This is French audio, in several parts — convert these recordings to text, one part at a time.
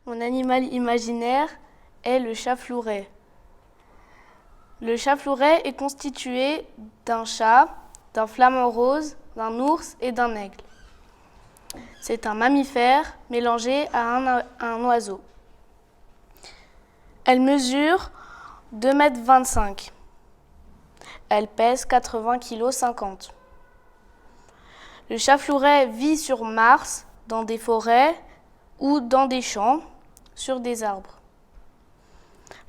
Mon animal imaginaire est le chat flouret. Le chat flouret est constitué d'un chat, d'un flamant rose, d'un ours et d'un aigle. C'est un mammifère mélangé à un oiseau. Elle mesure 2,25 m. Elle pèse 80,50 kg. Le chat flouret vit sur Mars, dans des forêts ou dans des champs, sur des arbres.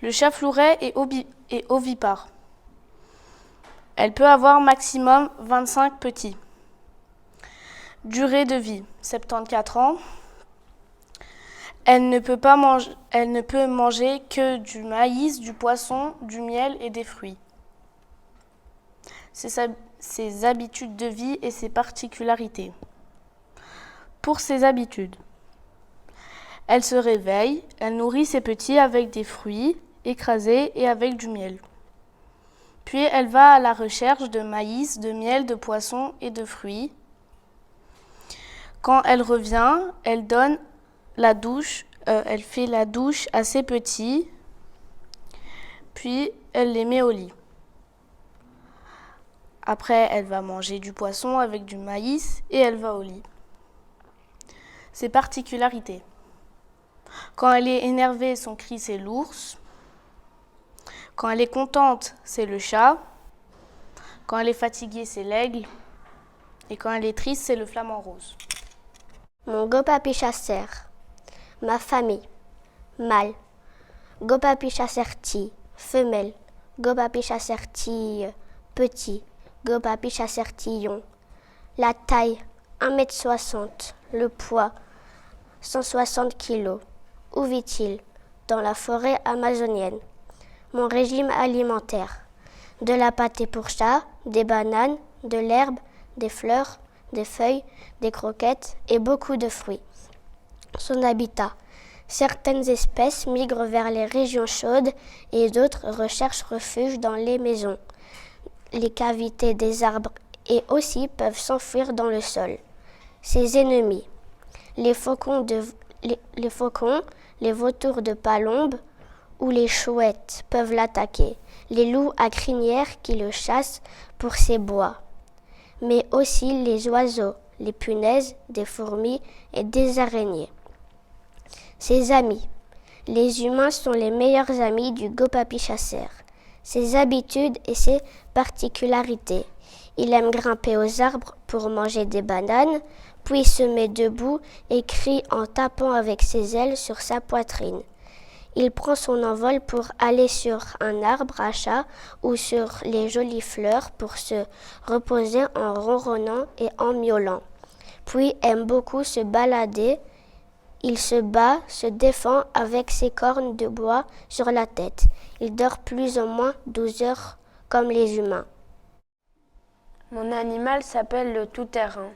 Le chat flouret est ovipare. Elle peut avoir maximum 25 petits. Durée de vie, 74 ans. Elle ne peut manger que du maïs, du poisson, du miel et des fruits. Ses habitudes de vie et ses particularités. Pour ses habitudes, elle se réveille, elle nourrit ses petits avec des fruits écrasés et avec du miel. Puis elle va à la recherche de maïs, de miel, de poisson et de fruits. Quand elle revient, elle fait la douche à ses petits, puis elle les met au lit. Après, elle va manger du poisson avec du maïs et elle va au lit. Ses particularités. Quand elle est énervée, son cri c'est l'ours. Quand elle est contente, c'est le chat. Quand elle est fatiguée, c'est l'aigle. Et quand elle est triste, c'est le flamant rose. Mon go-papi chasseur. Ma famille. Mâle. Go-papi chasseur-ti. Femelle. Go-papi chasseur-ti. Petit. Go-papi chasseur-tillon. La taille, 1,60 m. Le poids, 160 kg. Où vit-il? Dans la forêt amazonienne. Mon régime alimentaire. De la pâtée pour chat, des bananes, de l'herbe, des fleurs, des feuilles, des croquettes et beaucoup de fruits. Son habitat. Certaines espèces migrent vers les régions chaudes et d'autres recherchent refuge dans les maisons, les cavités des arbres et aussi peuvent s'enfuir dans le sol. Ses ennemis. Les faucons, les vautours de palombe ou les chouettes peuvent l'attaquer. Les loups à crinière qui le chassent pour ses bois. Mais aussi les oiseaux, les punaises, des fourmis et des araignées. Ses amis. Les humains sont les meilleurs amis du go-papi chasseur. Ses habitudes et ses particularités. Il aime grimper aux arbres pour manger des bananes, puis se met debout et crie en tapant avec ses ailes sur sa poitrine. Il prend son envol pour aller sur un arbre à chat ou sur les jolies fleurs pour se reposer en ronronnant et en miaulant. Puis aime beaucoup se balader. Il se bat, se défend avec ses cornes de bois sur la tête. Il dort plus ou moins 12 heures comme les humains. Mon animal s'appelle le tout-terrain.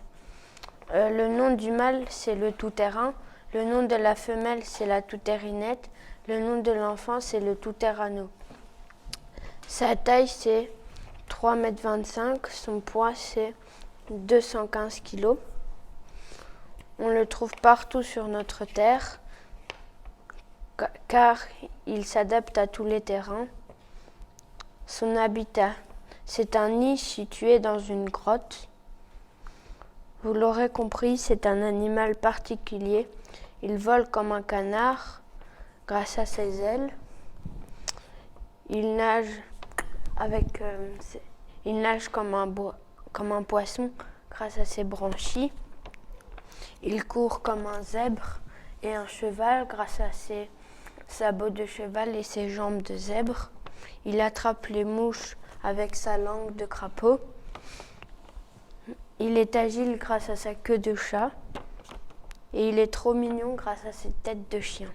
Le nom du mâle, c'est le tout-terrain. Le nom de la femelle, c'est la tout-terrinette. Le nom de l'enfant, c'est le tout-terrano. Sa taille, c'est 3,25 m. Son poids, c'est 215 kg. On le trouve partout sur notre terre, car il s'adapte à tous les terrains. Son habitat, c'est un nid situé dans une grotte. Vous l'aurez compris, c'est un animal particulier. Il vole comme un canard grâce à ses ailes. Il nage comme un poisson grâce à ses branchies. Il court comme un zèbre et un cheval grâce à ses sabots de cheval et ses jambes de zèbre. Il attrape les mouches avec sa langue de crapaud. Il est agile grâce à sa queue de chat. Et il est trop mignon grâce à ses têtes de chien.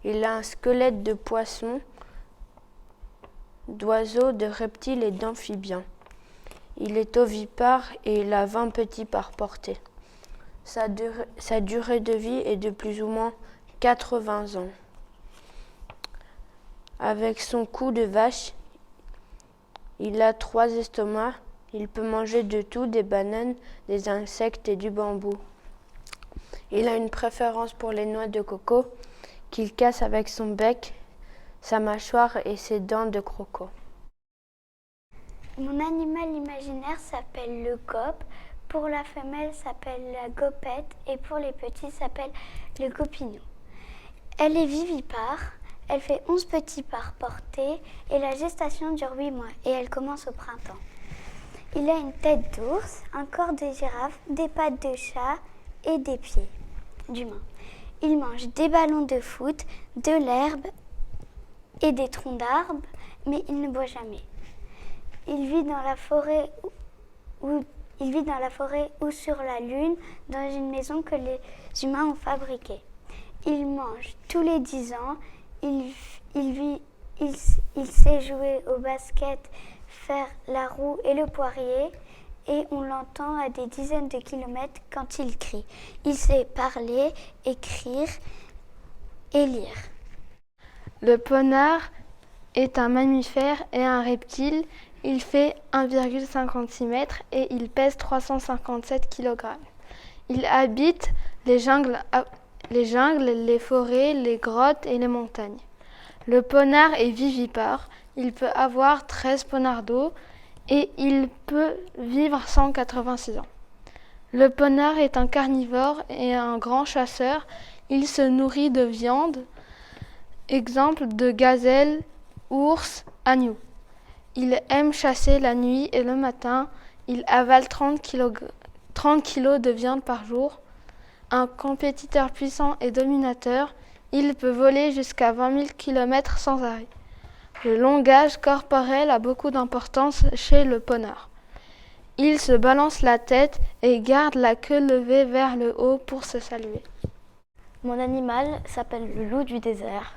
Il a un squelette de poisson, d'oiseaux, de reptiles et d'amphibiens. Il est ovipare et il a 20 petits par portée. Sa durée de vie est de plus ou moins 80 ans. Avec son cou de vache, il a 3 estomacs. Il peut manger de tout, des bananes, des insectes et du bambou. Il a une préférence pour les noix de coco qu'il casse avec son bec, sa mâchoire et ses dents de croco. Mon animal imaginaire s'appelle le gobe. Pour la femelle, s'appelle la gopette et pour les petits, s'appelle le gopinou. Elle est vivipare, elle fait 11 petits par portée et la gestation dure 8 mois et elle commence au printemps. Il a une tête d'ours, un corps de girafe, des pattes de chat et des pieds d'humain. Il mange des ballons de foot, de l'herbe et des troncs d'arbres, mais il ne boit jamais. Il vit dans la forêt ou sur la lune, dans une maison que les humains ont fabriquée. Il mange tous les 10 ans. Il sait jouer au basket, faire la roue et le poirier, et on l'entend à des dizaines de kilomètres quand il crie. Il sait parler, écrire et lire. Le ponard est un mammifère et un reptile. Il fait 1,56 m et il pèse 357 kg. Il habite les jungles, les forêts, les grottes et les montagnes. Le ponard est vivipare. Il peut avoir 13 ponards d'eau et il peut vivre 186 ans. Le ponard est un carnivore et un grand chasseur. Il se nourrit de viande, exemple de gazelle, ours, agneau. Il aime chasser la nuit et le matin. Il avale 30 kg de viande par jour. Un compétiteur puissant et dominateur, il peut voler jusqu'à 20 000 km sans arrêt. Le langage corporel a beaucoup d'importance chez le ponard. Il se balance la tête et garde la queue levée vers le haut pour se saluer. Mon animal s'appelle le loup du désert.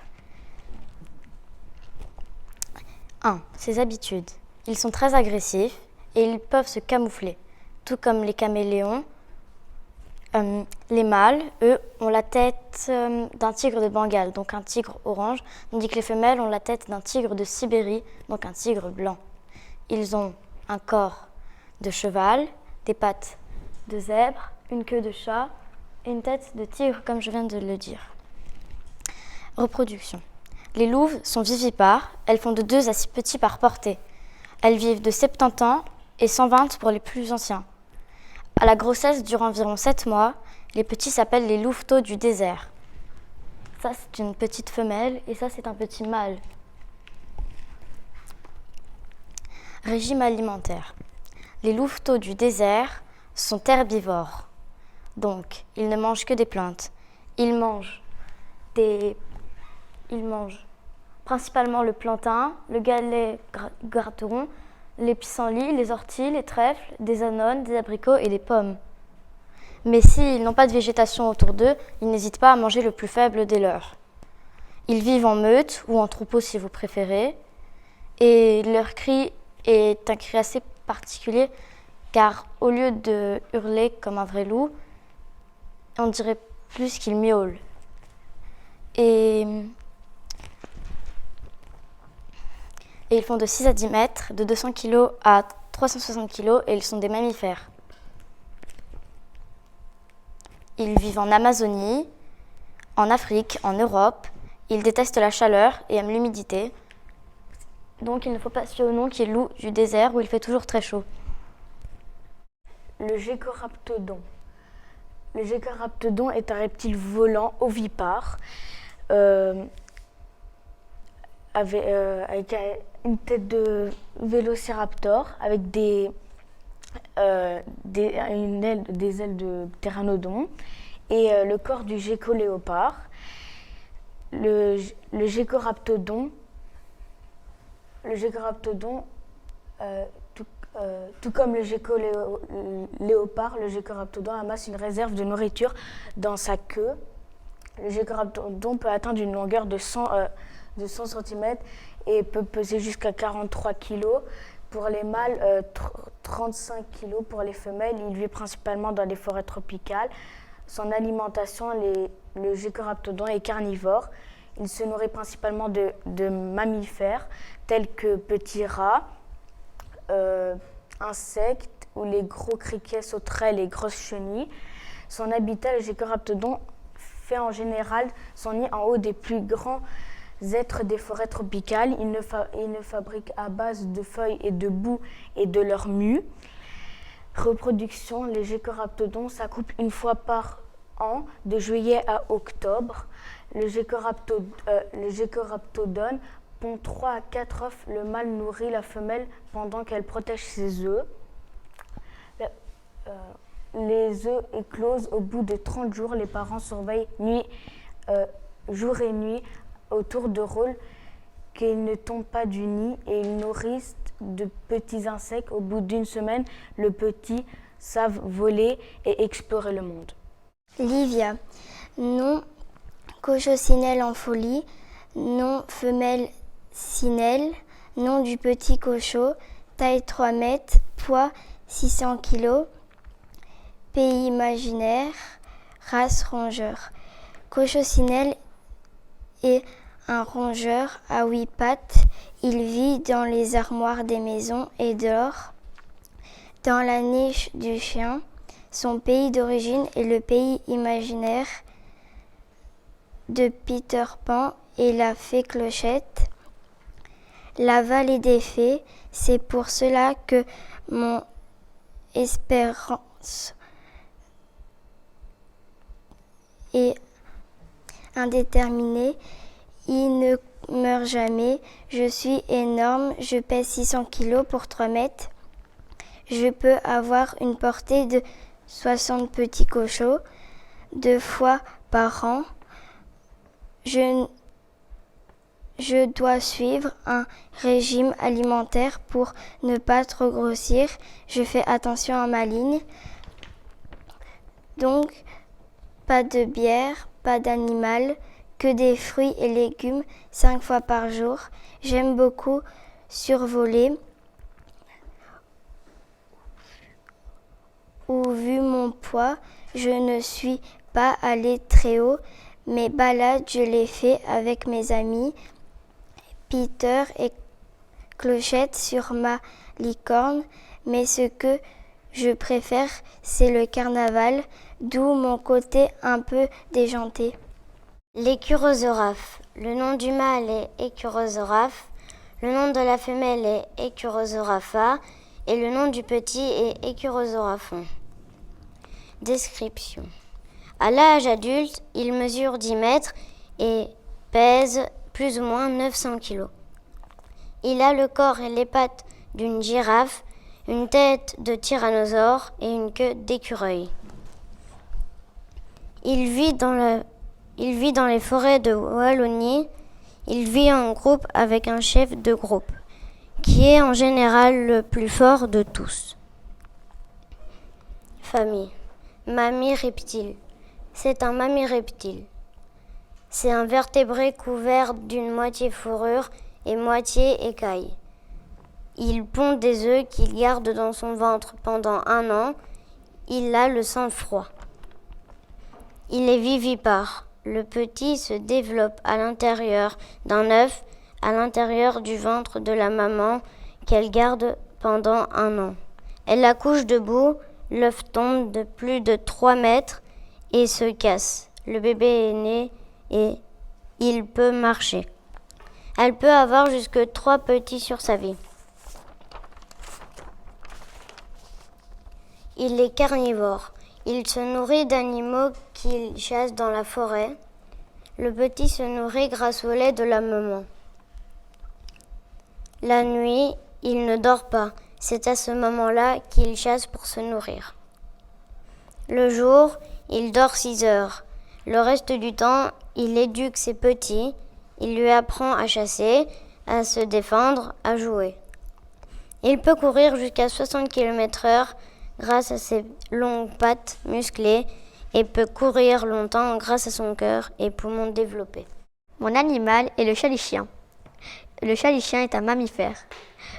1. Ses habitudes. Ils sont très agressifs et ils peuvent se camoufler, tout comme les caméléons. Les mâles, eux, ont la tête d'un tigre de Bengale, donc un tigre orange, tandis que les femelles ont la tête d'un tigre de Sibérie, donc un tigre blanc. Ils ont un corps de cheval, des pattes de zèbre, une queue de chat et une tête de tigre, comme je viens de le dire. Reproduction. Les louves sont vivipares, elles font de 2 à 6 petits par portée. Elles vivent de 70 ans et 120 pour les plus anciens. À la grossesse dure environ 7 mois, les petits s'appellent les louveteaux du désert. Ça, c'est une petite femelle et ça, c'est un petit mâle. Régime alimentaire. Les louveteaux du désert sont herbivores. Donc, ils ne mangent que des plantes. Ils mangent principalement le plantain, le galet gratteron, les pissenlits, les orties, les trèfles, des anones, des abricots et des pommes. Mais s'ils n'ont pas de végétation autour d'eux, ils n'hésitent pas à manger le plus faible des leurs. Ils vivent en meute ou en troupeau si vous préférez, et leur cri est un cri assez particulier car au lieu de hurler comme un vrai loup, on dirait plus qu'ils miaulent. Et ils font de 6 à 10 mètres, de 200 kg à 360 kg et ils sont des mammifères. Ils vivent en Amazonie, en Afrique, en Europe. Ils détestent la chaleur et aiment l'humidité. Donc il ne faut pas se fier au nom qui est loup du désert où il fait toujours très chaud. Le Geckoraptodon. Le Geckoraptodon est un reptile volant ovipare avec une tête de vélociraptor avec des ailes de pteranodon et le corps du gecko-léopard. Le Geckoraptodon, tout comme le gecko-léopard, le Geckoraptodon amasse une réserve de nourriture dans sa queue. Le Geckoraptodon peut atteindre une longueur de 100 cm et peut peser jusqu'à 43 kg. Pour les mâles, 35 kg pour les femelles. Il vit principalement dans les forêts tropicales. Son alimentation, le Geckoraptodon est carnivore. Il se nourrit principalement de mammifères tels que petits rats, insectes ou les gros criquets, sauterelles et grosses chenilles. Son habitat, le Geckoraptodon, fait en général son nid en haut des plus grands êtres des forêts tropicales. Il ne fabrique à base de feuilles et de boue et de leur mue. Reproduction, les Geckoraptodons s'accouplent une fois par an, de juillet à octobre. Le Geckoraptodon pond 3 à 4 œufs. Le mâle nourrit la femelle pendant qu'elle protège ses œufs. Les œufs éclosent au bout de 30 jours. Les parents surveillent jour et nuit autour de rôles qu'ils ne tombent pas du nid et ils nourrissent de petits insectes. Au bout d'une semaine, le petit savent voler et explorer le monde. Livia, nom cochoccinelle en folie, nom femelle cinelle, nom du petit cochot, taille 3 mètres, poids 600 kg, pays imaginaire, race rongeur. Cochoccinelle est un rongeur à 8 pattes. Il vit dans les armoires des maisons et dort dans la niche du chien. Son pays d'origine est le pays imaginaire de Peter Pan et la fée Clochette. La vallée des fées, c'est pour cela que mon espérance est indéterminée. Il ne meurt jamais. Je suis énorme, je pèse 600 kg pour 3 mètres. Je peux avoir une portée de 60 petits cochots 2 fois par an. Je dois suivre un régime alimentaire pour ne pas trop grossir. Je fais attention à ma ligne. Donc, pas de bière, pas d'animal, que des fruits et légumes 5 fois par jour. J'aime beaucoup survoler. Vu mon poids, je ne suis pas allée très haut. Mes balades, je les fais avec mes amis Peter et Clochette sur ma licorne. Mais ce que je préfère, c'est le carnaval, d'où mon côté un peu déjanté. L'écureusoraphe. Le nom du mâle est Écureusoraphe, le nom de la femelle est Écureusorapha et le nom du petit est Écureusoraphon. Description. À l'âge adulte, il mesure 10 mètres et pèse plus ou moins 900 kg. Il a le corps et les pattes d'une girafe, une tête de tyrannosaure et une queue d'écureuil. Il vit dans les forêts de Wallonie. Il vit en groupe avec un chef de groupe, qui est en général le plus fort de tous. Famille. Mammifreptile. C'est un mammifreptile. C'est un vertébré couvert d'une moitié fourrure et moitié écaille. Il pond des œufs qu'il garde dans son ventre pendant 1 an. Il a le sang froid. Il est vivipare. Le petit se développe à l'intérieur d'un œuf, à l'intérieur du ventre de la maman qu'elle garde pendant 1 an. Elle accouche debout, l'œuf tombe de plus de 3 mètres et se casse. Le bébé est né et il peut marcher. Elle peut avoir jusque 3 petits sur sa vie. Il est carnivore. Il se nourrit d'animaux qu'il chasse dans la forêt. Le petit se nourrit grâce au lait de la maman. La nuit, il ne dort pas. C'est à ce moment-là qu'il chasse pour se nourrir. Le jour, il dort 6 heures. Le reste du temps, il éduque ses petits. Il lui apprend à chasser, à se défendre, à jouer. Il peut courir jusqu'à 60 km/h grâce à ses longues pattes musclées et peut courir longtemps grâce à son cœur et poumons développés. Mon animal est le chalichien. Le chalichien est un mammifère.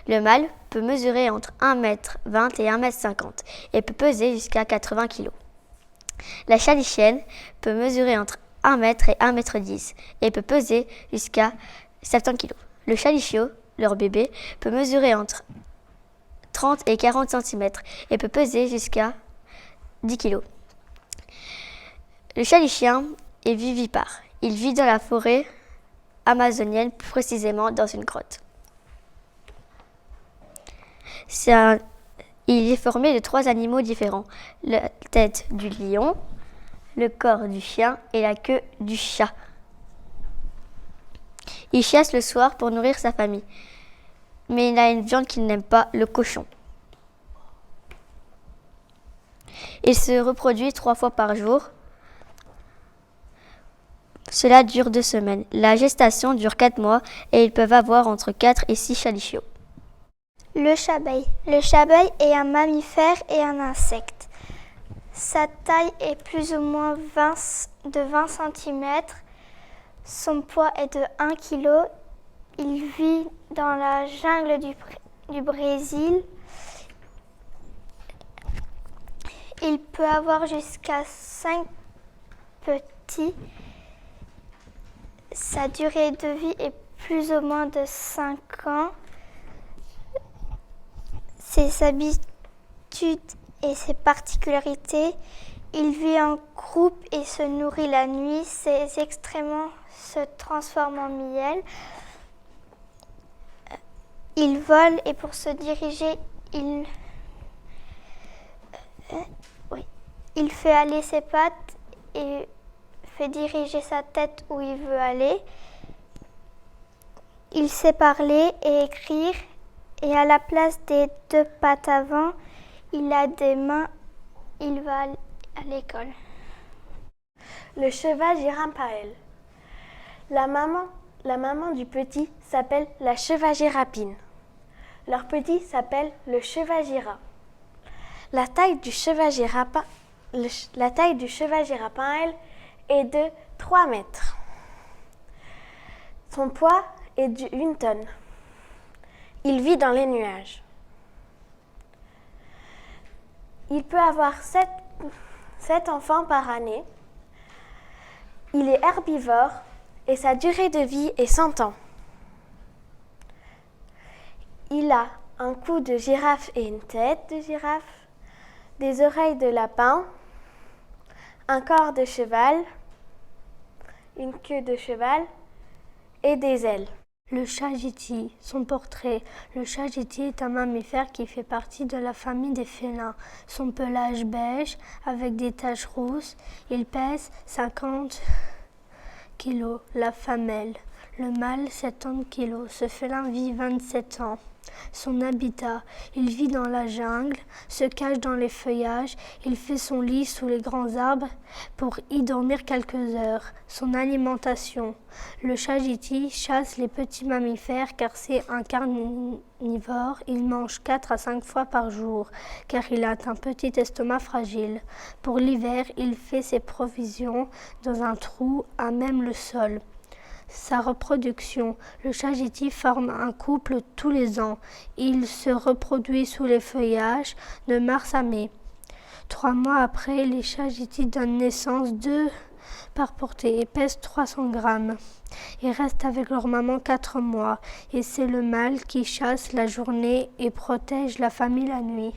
Le mâle peut mesurer entre 1,20 m et 1,50 m et peut peser jusqu'à 80 kg. La chalichienne peut mesurer entre 1 m et 1,10 m et peut peser jusqu'à 70 kg. Le chalichiot, leur bébé, peut mesurer entre 30 et 40 cm et peut peser jusqu'à 10 kg. Le chalichien est vivipare. Il vit dans la forêt amazonienne, plus précisément dans une grotte. Il est formé de 3 animaux différents. La tête du lion, le corps du chien et la queue du chat. Il chasse le soir pour nourrir sa famille. Mais il a une viande qu'il n'aime pas, le cochon. Il se reproduit 3 fois par jour. Cela dure 2 semaines. La gestation dure 4 mois et ils peuvent avoir entre 4 et 6 chalichots. Le chabeil. Le chabeil est un mammifère et un insecte. Sa taille est plus ou moins de 20 cm. Son poids est de 1 kg. Il vit dans la jungle du Brésil. Il peut avoir jusqu'à 5 petits. Sa durée de vie est plus ou moins de 5 ans. Ses habitudes et ses particularités, il vit en groupe et se nourrit la nuit. Ses excréments se transforment en miel. Il vole et pour se diriger, il fait aller ses pattes et fait diriger sa tête où il veut aller. Il sait parler et écrire et à la place des 2 pattes avant, il a des mains. Il va à l'école. Le cheval Girampaël. La maman du petit s'appelle la chevagirapine. Leur petit s'appelle le chevagira. La taille du chevagirapin est de 3 mètres. Son poids est d'1 tonne. Il vit dans les nuages. Il peut avoir 7 enfants par année. Il est herbivore et sa durée de vie est 100 ans. Il a un cou de girafe et une tête de girafe, des oreilles de lapin, un corps de cheval, une queue de cheval et des ailes. Le chagiti, son portrait. Le chagiti est un mammifère qui fait partie de la famille des félins. Son pelage beige avec des taches rousses. Il pèse 50 kg. La femelle. Le mâle 70 kg. Ce félin vit 27 ans. Son habitat, il vit dans la jungle, se cache dans les feuillages, il fait son lit sous les grands arbres pour y dormir quelques heures. Son alimentation, le chagiti chasse les petits mammifères car c'est un carnivore, il mange 4 à 5 fois par jour car il a un petit estomac fragile. Pour l'hiver, il fait ses provisions dans un trou à même le sol. Sa reproduction, le chagiti forme un couple tous les ans. Il se reproduit sous les feuillages de mars à mai. 3 mois après, les chagitis donnent naissance 2 par portée et pèsent 300 grammes. Ils restent avec leur maman 4 mois et c'est le mâle qui chasse la journée et protège la famille la nuit.